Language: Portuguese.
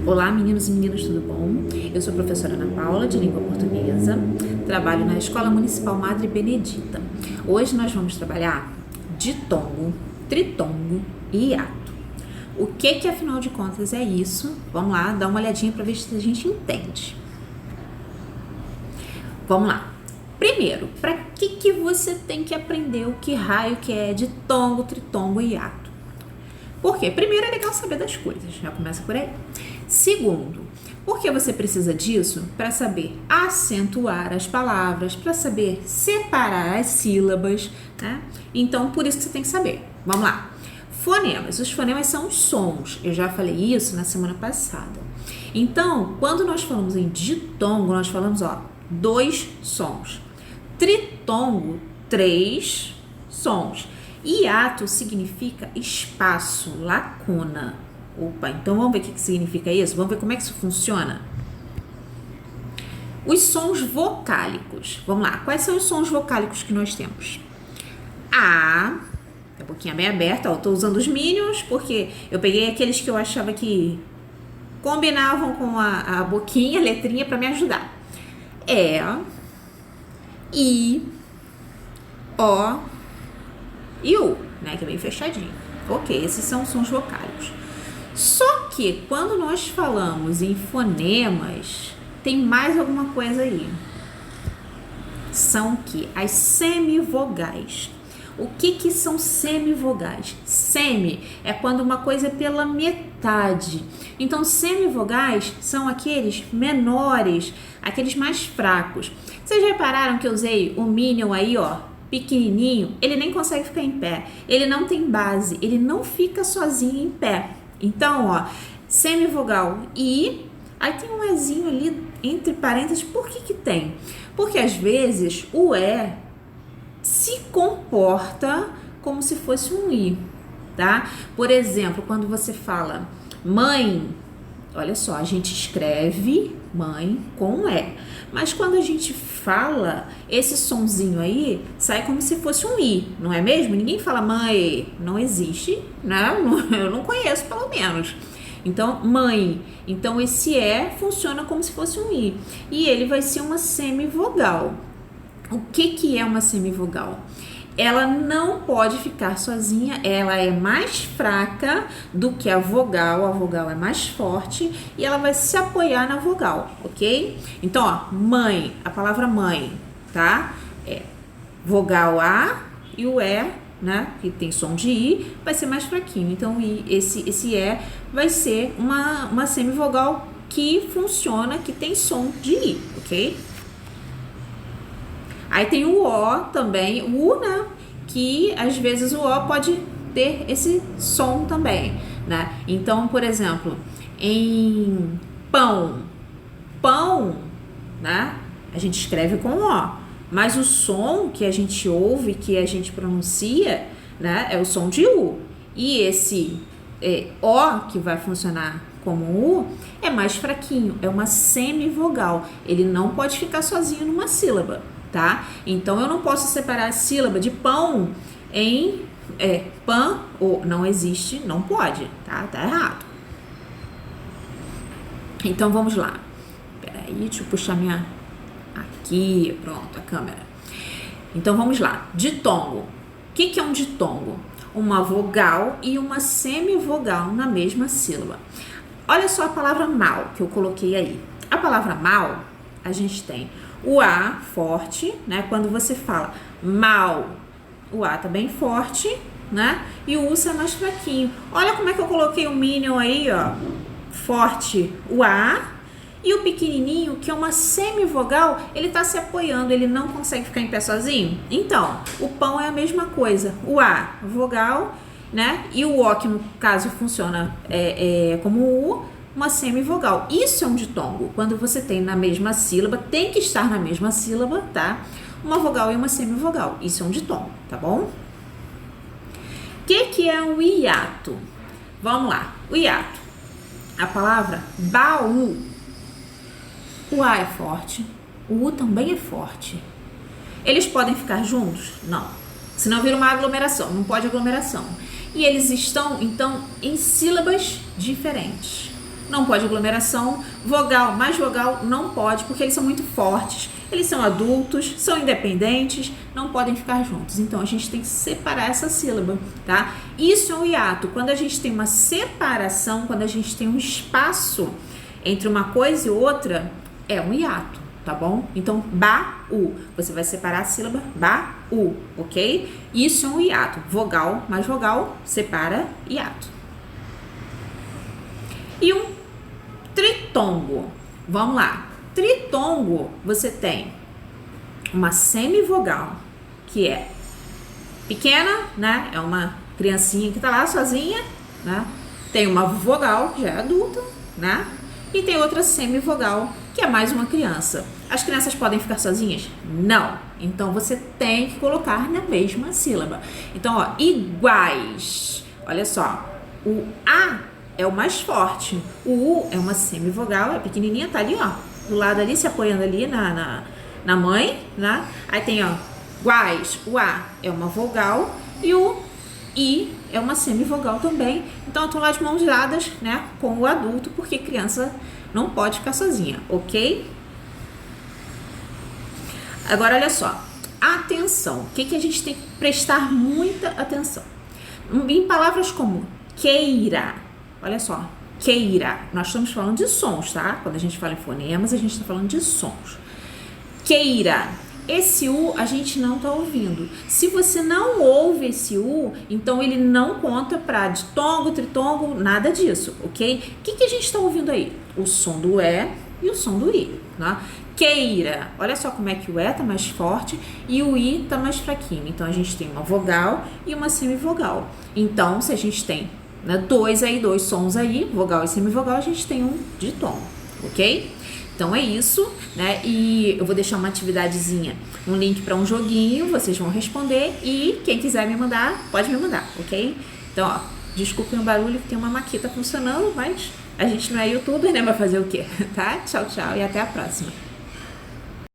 Olá, meninos e meninas, tudo bom? Eu sou a professora Ana Paula, de língua portuguesa, trabalho na Escola Municipal Madre Benedita. Hoje nós vamos trabalhar ditongo, tritongo e hiato. O que afinal de contas é isso? Vamos lá, dar uma olhadinha para ver se a gente entende. Vamos lá. Primeiro, para que você tem que aprender o que raio que é ditongo, tritongo e hiato? Por quê? Primeiro, é legal saber das coisas, já começa por aí. Segundo, porque você precisa disso para saber acentuar as palavras, para saber separar as sílabas, né? Então, por isso que você tem que saber. Vamos lá. Fonemas. Os fonemas são os sons. Eu já falei isso na semana passada. Então, quando nós falamos em ditongo, nós falamos, 2 sons. Tritongo, 3 sons. Hiato significa espaço, lacuna. Opa, então vamos ver o que significa isso? Vamos ver como é que isso funciona? Os sons vocálicos. Vamos lá, quais são os sons vocálicos que nós temos? A boquinha bem aberta, eu tô usando os Minions porque eu peguei aqueles que eu achava que combinavam com a boquinha, a letrinha para me ajudar. I, O e U, né, que é bem fechadinho. Ok, esses são sons vocálicos. Só que quando nós falamos em fonemas, tem mais alguma coisa aí. São que as semivogais. O que são semivogais? Semi é quando uma coisa é pela metade. Então, semivogais são aqueles menores, aqueles mais fracos. Vocês repararam que eu usei o Minion aí, pequenininho? Ele nem consegue ficar em pé. Ele não tem base, ele não fica sozinho em pé. Então, semivogal I, aí tem um Ezinho ali entre parênteses. Por que tem? Porque às vezes o E se comporta como se fosse um I, tá? Por exemplo, quando você fala mãe, olha só, a gente escreve mãe com E, mas quando a gente fala, esse sonzinho aí sai como se fosse um I, não é mesmo? Ninguém fala mãe, não existe, né? Eu não conheço, pelo menos. Então, mãe. Então, esse E funciona como se fosse um I. E ele vai ser uma semivogal. O que é uma semivogal? Ela não pode ficar sozinha, ela é mais fraca do que a vogal é mais forte e ela vai se apoiar na vogal, ok? Então, mãe, a palavra mãe, tá? É vogal A e o E, né, que tem som de I, vai ser mais fraquinho. Então, esse E vai ser uma semivogal que funciona, que tem som de I, ok? Aí tem o O também, o U, né? Que às vezes o O pode ter esse som também, né? Então, por exemplo, em pão, né? A gente escreve com O, mas o som que a gente ouve, que a gente pronuncia, né? É o som de U. E esse O, que vai funcionar como U, é mais fraquinho, é uma semivogal. Ele não pode ficar sozinho numa sílaba. Tá? Então, eu não posso separar a sílaba de pão em pã ou não existe, não pode, tá? Tá errado. Então, vamos lá. Peraí, deixa eu puxar minha... Aqui, pronto, a câmera. Então, vamos lá. Ditongo. O que é um ditongo? Uma vogal e uma semivogal na mesma sílaba. Olha só a palavra mal que eu coloquei aí. A palavra mal, a gente tem o A forte, né? Quando você fala mal, o A tá bem forte, né? E o U é mais fraquinho. Olha como é que eu coloquei o Minion aí, forte, o A, e o pequenininho, que é uma semivogal, ele tá se apoiando, ele não consegue ficar em pé sozinho. Então, o pão é a mesma coisa. O A, vogal, né? E o O, que no caso funciona como o U, uma semivogal. Isso é um ditongo. Quando você tem na mesma sílaba, tem que estar na mesma sílaba, tá? Uma vogal e uma semivogal. Isso é um ditongo, tá bom? O que é o hiato? Vamos lá. O hiato. A palavra baú. O A é forte. O U também é forte. Eles podem ficar juntos? Não. Senão vira uma aglomeração. Não pode aglomeração. E eles estão, então, em sílabas diferentes. não pode aglomeração. Vogal mais vogal não pode, porque eles são muito fortes. Eles são adultos, são independentes, não podem ficar juntos. Então, a gente tem que separar essa sílaba, tá? Isso é um hiato. Quando a gente tem uma separação, quando a gente tem um espaço entre uma coisa e outra, é um hiato, tá bom? Então, ba-u. Você vai separar a sílaba ba-u, ok? Isso é um hiato. Vogal mais vogal, separa, hiato. E um tritongo. Vamos lá. Tritongo, você tem uma semivogal, que é pequena, né? É uma criancinha que tá lá sozinha, né? Tem uma vogal, que já é adulta, né? E tem outra semivogal, que é mais uma criança. As crianças podem ficar sozinhas? Não. Então, você tem que colocar na mesma sílaba. Então, ó, iguais. Olha só, o A é o mais forte. O U é uma semivogal, é pequenininha, tá ali, ó. Do lado ali, se apoiando ali na mãe, né? Aí tem, ó, iguais. O A é uma vogal e o I é uma semivogal também. Então, eu tô lá de mãos dadas, né, com o adulto, porque criança não pode ficar sozinha, ok? Agora, olha só. Atenção. O que a gente tem que prestar muita atenção? Em palavras como queira. Olha só. Queira. Nós estamos falando de sons, tá? Quando a gente fala em fonemas, a gente está falando de sons. Queira. Esse U a gente não está ouvindo. Se você não ouve esse U, então ele não conta para ditongo, tritongo, nada disso, ok? O que a gente está ouvindo aí? O som do E e o som do I, né? Queira. Olha só como é que o E tá mais forte e o I tá mais fraquinho. Então, a gente tem uma vogal e uma semivogal. Então, se a gente tem, né, dois sons aí, vogal e semivogal, a gente tem um ditongo, ok? Então, é isso, né? E eu vou deixar uma atividadezinha, um link para um joguinho, vocês vão responder e quem quiser me mandar, pode me mandar, ok? Então, ó, desculpem o barulho que tem uma maqueta funcionando, mas a gente não é youtuber, né? Vai fazer o quê? Tá? Tchau, tchau e até a próxima.